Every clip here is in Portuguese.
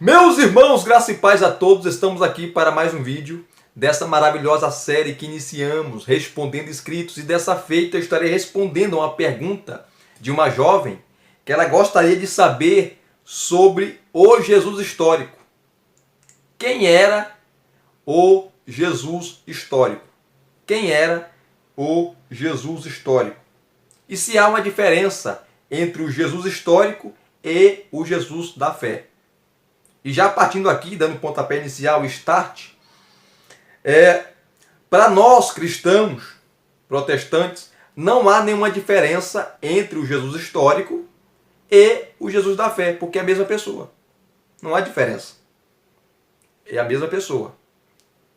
Meus irmãos, graça e paz a todos, estamos aqui para mais um vídeo dessa maravilhosa série que iniciamos, respondendo inscritos, e dessa feita eu estarei respondendo a uma pergunta de uma jovem que ela gostaria de saber sobre o Jesus histórico. Quem era o Jesus histórico? Quem era o Jesus histórico? E se há uma diferença entre o Jesus histórico e o Jesus da fé? E já partindo aqui, dando pontapé inicial, start, para nós cristãos, protestantes, não há nenhuma diferença entre o Jesus histórico e o Jesus da fé, porque é a mesma pessoa. Não há diferença. É a mesma pessoa.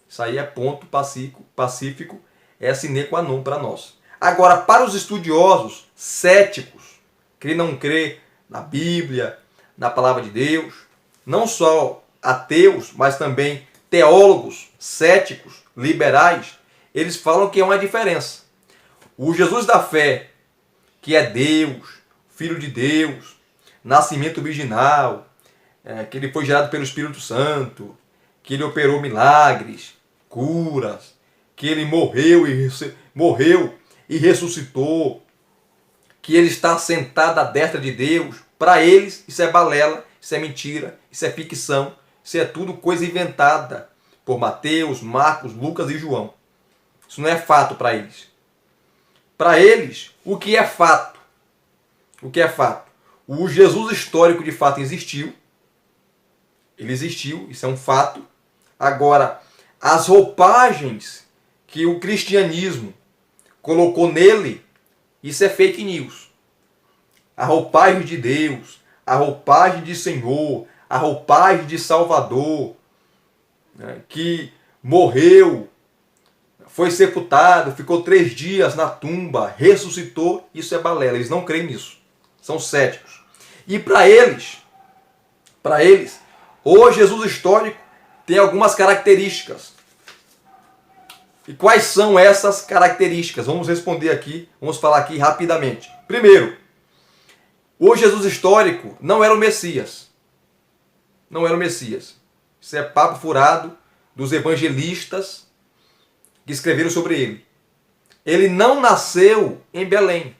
Isso aí é ponto pacífico, é sine qua non para nós. Agora, para os estudiosos céticos, que não crê na Bíblia, na palavra de Deus, não só ateus, mas também teólogos, céticos, liberais, eles falam que há uma diferença. O Jesus da fé, que é Deus, Filho de Deus, nascimento virginal, que ele foi gerado pelo Espírito Santo, que ele operou milagres, curas, que ele morreu e ressuscitou, que ele está sentado à destra de Deus. Para eles, isso é balela, isso é mentira, isso é ficção, isso é tudo coisa inventada por Mateus, Marcos, Lucas e João. Isso não é fato para eles. Para eles, o que é fato? O que é fato? O Jesus histórico de fato existiu. Ele existiu, isso é um fato. Agora, as roupagens que o cristianismo colocou nele, isso é fake news. A roupagem de Deus, a roupagem de Senhor, a roupagem de Salvador, que morreu, foi sepultado, ficou 3 dias na tumba, ressuscitou, isso é balela, eles não creem nisso, são céticos. E para eles, o Jesus histórico tem algumas características. E quais são essas características? Vamos responder aqui, vamos falar aqui rapidamente. Primeiro, o Jesus histórico não era o Messias. Não era o Messias. Isso é papo furado dos evangelistas que escreveram sobre ele. Ele não nasceu em Belém.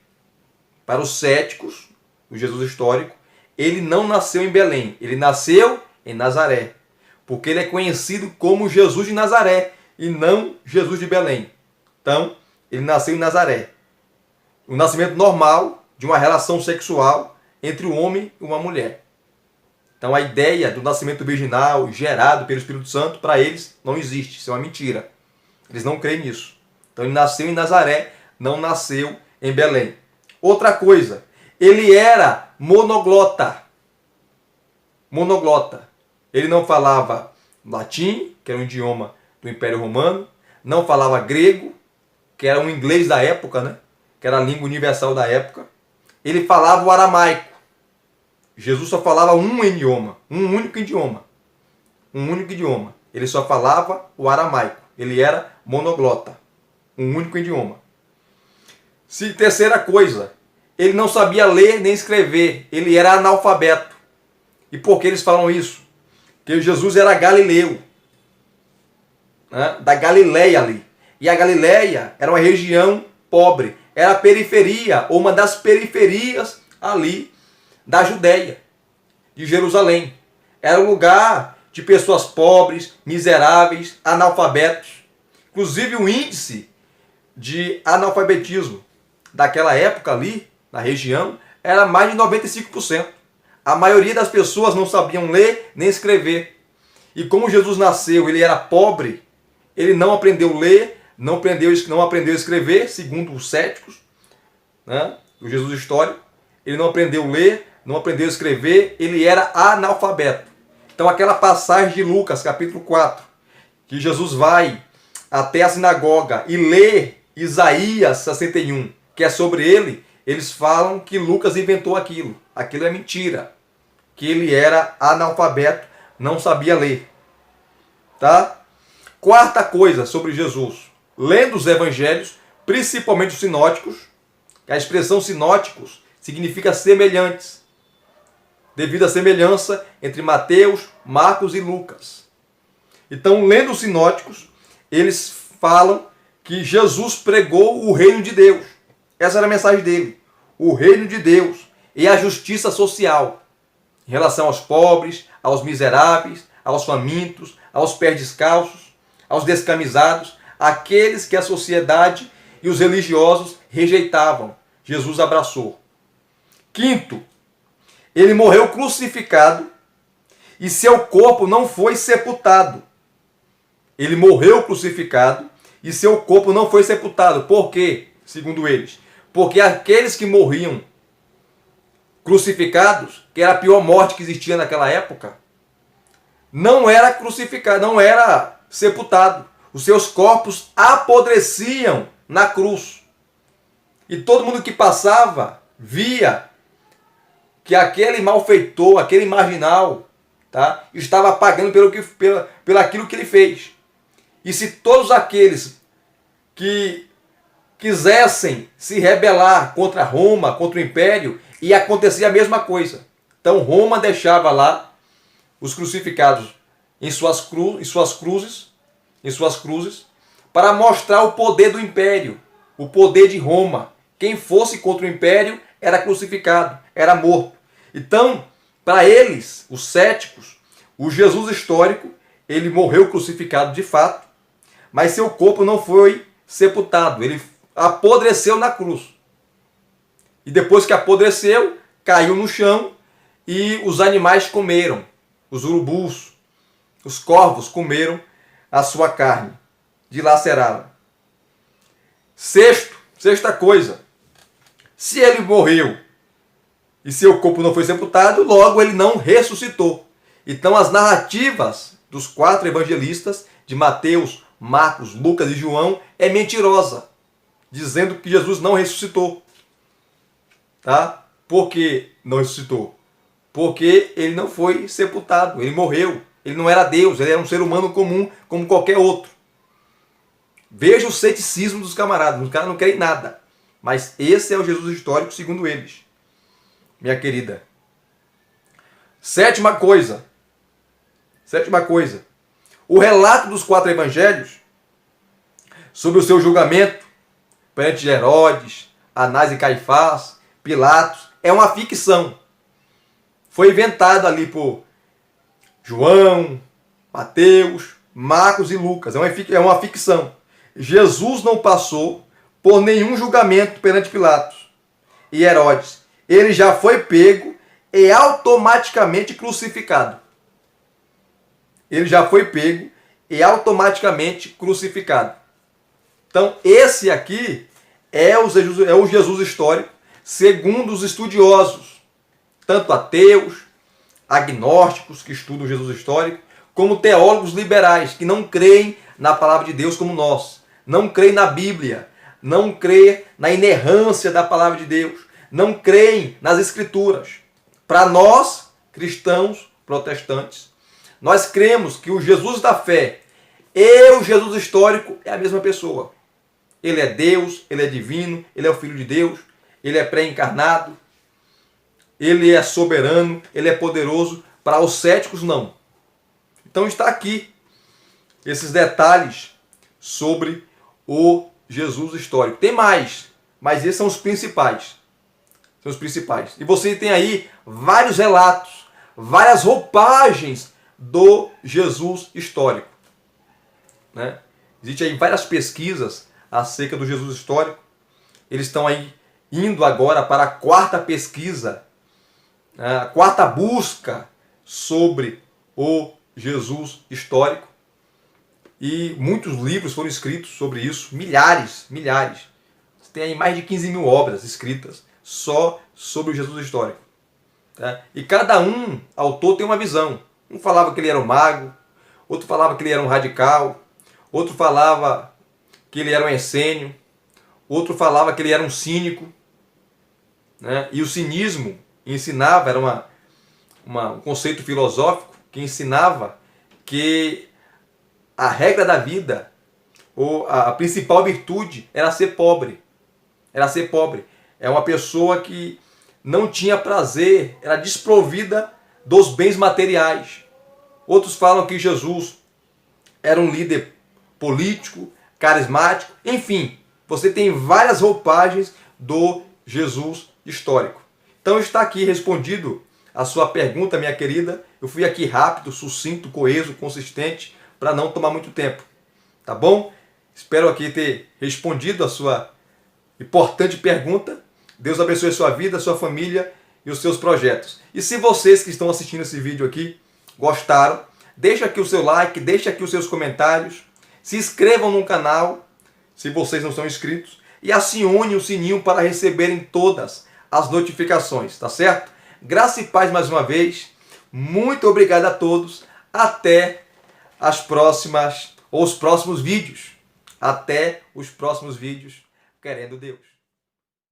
Para os céticos, o Jesus histórico, ele não nasceu em Belém. Ele nasceu em Nazaré. Porque ele é conhecido como Jesus de Nazaré e não Jesus de Belém. Então, ele nasceu em Nazaré. O nascimento normal de uma relação sexual entre um homem e uma mulher. Então a ideia do nascimento virginal gerado pelo Espírito Santo, para eles, não existe. Isso é uma mentira. Eles não creem nisso. Então ele nasceu em Nazaré, não nasceu em Belém. Outra coisa, ele era monoglota. Monoglota. Ele não falava latim, que era um idioma do Império Romano, não falava grego, que era um inglês da época, né? Que era a língua universal da época. Ele falava o aramaico. Jesus só falava um idioma, um único idioma. Um único idioma. Ele só falava o aramaico. Ele era monoglota. Um único idioma. Terceira coisa, ele não sabia ler nem escrever. Ele era analfabeto. E por que eles falam isso? Porque Jesus era galileu. Né? Da Galileia ali. E a Galileia era uma região pobre. Era a periferia, ou uma das periferias ali da Judéia, de Jerusalém. Era um lugar de pessoas pobres, miseráveis, analfabetos. Inclusive o índice de analfabetismo daquela época ali, na região, era mais de 95%. A maioria das pessoas não sabiam ler nem escrever. E como Jesus nasceu, ele era pobre, ele não aprendeu a ler, não aprendeu a escrever, segundo os céticos, né, o Jesus histórico. Ele não aprendeu a ler, não aprendeu a escrever, ele era analfabeto. Então aquela passagem de Lucas, capítulo 4, que Jesus vai até a sinagoga e lê Isaías 61, que é sobre ele, eles falam que Lucas inventou aquilo. Aquilo é mentira. Que ele era analfabeto, não sabia ler. Tá? Quarta coisa sobre Jesus. Lendo os evangelhos, principalmente os sinóticos, a expressão sinóticos significa semelhantes. devido à semelhança entre Mateus, Marcos e Lucas. Então, lendo os sinóticos, eles falam que Jesus pregou o reino de Deus. Essa era a mensagem dele. O reino de Deus e a justiça social em relação aos pobres, aos miseráveis, aos famintos, aos pés descalços, aos descamisados, aqueles que a sociedade e os religiosos rejeitavam. Jesus abraçou. Quinto, ele morreu crucificado e seu corpo não foi sepultado. Ele morreu crucificado e seu corpo não foi sepultado. Por quê? Segundo eles. Porque aqueles que morriam crucificados, que era a pior morte que existia naquela época, não era crucificado, não era sepultado. Os seus corpos apodreciam na cruz. E todo mundo que passava via que aquele malfeitor, aquele marginal, tá, estava pagando pelo aquilo que ele fez. E se todos aqueles que quisessem se rebelar contra Roma, contra o Império, ia acontecer a mesma coisa. Então Roma deixava lá os crucificados em suas cruzes, para mostrar o poder do Império, o poder de Roma. Quem fosse contra o Império era crucificado, era morto. Então, para eles, os céticos, o Jesus histórico, ele morreu crucificado de fato, mas seu corpo não foi sepultado, ele apodreceu na cruz. E depois que apodreceu, caiu no chão e os animais comeram, os urubus, os corvos comeram a sua carne, dilaceraram. Sexta coisa, se ele morreu e seu corpo não foi sepultado, logo ele não ressuscitou. Então as narrativas dos 4 evangelistas, de Mateus, Marcos, Lucas e João, é mentirosa, dizendo que Jesus não ressuscitou. Tá? Por que não ressuscitou? Porque ele não foi sepultado, ele morreu. Ele não era Deus, ele era um ser humano comum, como qualquer outro. Veja o ceticismo dos camaradas, os caras não querem nada. Mas esse é o Jesus histórico, segundo eles. Minha querida. Sétima coisa. O relato dos 4 evangelhos sobre o seu julgamento perante Herodes, Anás e Caifás, Pilatos, é uma ficção. Foi inventado ali por João, Mateus, Marcos e Lucas. É uma ficção. Jesus não passou por nenhum julgamento perante Pilatos e Herodes. Ele já foi pego e automaticamente crucificado. Então, esse aqui é o Jesus histórico, segundo os estudiosos, tanto ateus, agnósticos, que estudam Jesus histórico, como teólogos liberais, que não creem na palavra de Deus como nós, não creem na Bíblia, não creem na inerrância da palavra de Deus, não creem nas Escrituras. Para nós, cristãos, protestantes, nós cremos que o Jesus da fé e o Jesus histórico é a mesma pessoa. Ele é Deus, ele é divino, ele é o Filho de Deus, ele é pré-encarnado, ele é soberano, ele é poderoso. Para os céticos, não. Então está aqui esses detalhes sobre o Jesus histórico. Tem mais, mas esses são os principais. E você tem aí vários relatos, várias roupagens do Jesus histórico. Né? Existem aí várias pesquisas acerca do Jesus histórico. Eles estão aí indo agora para a 4ª pesquisa, a 4ª busca sobre o Jesus histórico. E muitos livros foram escritos sobre isso, milhares. Tem aí mais de 15 mil obras escritas só sobre o Jesus histórico. Tá? E cada autor tem uma visão. Um falava que ele era um mago, outro falava que ele era um radical, outro falava que ele era um essênio, outro falava que ele era um cínico. Né? E o cinismo ensinava, era um conceito filosófico que ensinava que a regra da vida, ou a principal virtude, era ser pobre. É uma pessoa que não tinha prazer, era desprovida dos bens materiais. Outros falam que Jesus era um líder político, carismático, enfim, você tem várias roupagens do Jesus histórico. Então está aqui respondido a sua pergunta, minha querida. Eu fui aqui rápido, sucinto, coeso, consistente, para não tomar muito tempo. Tá bom? Espero aqui ter respondido a sua importante pergunta. Deus abençoe a sua vida, a sua família e os seus projetos. E se vocês que estão assistindo esse vídeo aqui gostaram, deixa aqui o seu like, deixa aqui os seus comentários, se inscrevam no canal, se vocês não são inscritos, e acione o sininho para receberem todas as notificações, tá certo? Graça e paz mais uma vez. Muito obrigado a todos. Até as próximas, ou os próximos vídeos. Até os próximos vídeos, querendo Deus.